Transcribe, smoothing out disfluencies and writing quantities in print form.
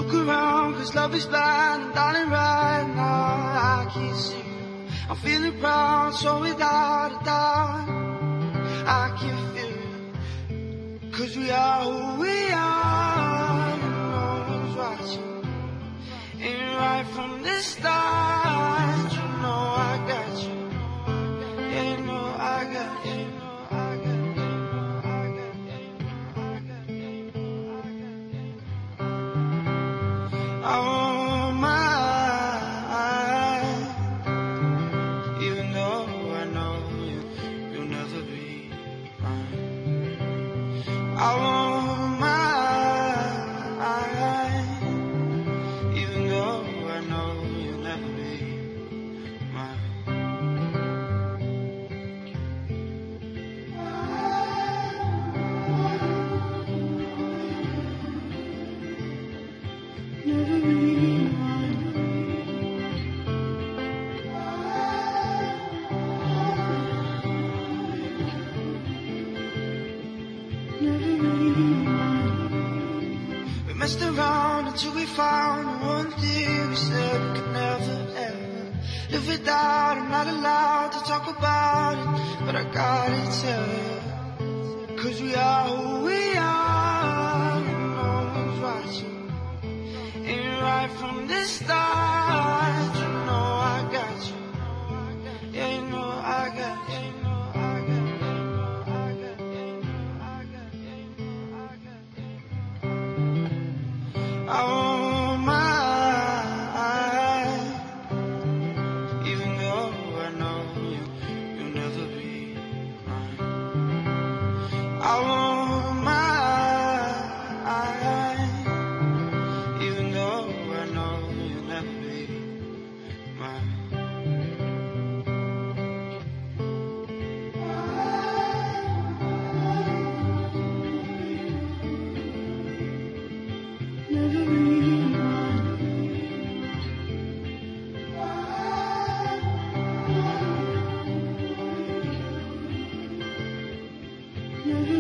Look around, cause love is blind, and darling, right now I can't see you. I'm feeling proud, so without a doubt I can feel it. Cause we are who we are, and no one's watching. Ain't right from the start, you know I got you. Yeah, you know I got you. I want mine, even though I know you'll never be mine. I want mine, even though I know you'll never be mine. Never be mine. Never be mine. We messed around until we found the one thing we said we could never ever live without. I'm not allowed to talk about it, but I gotta tell you. Cause we are who we are, and no one's watching. Ain't right from the start, you know I got you. Yeah, you know I got you. I want mine, even though I know you'll never be mine. I want mine, even though I know you'll never be mine. Never be mine. Never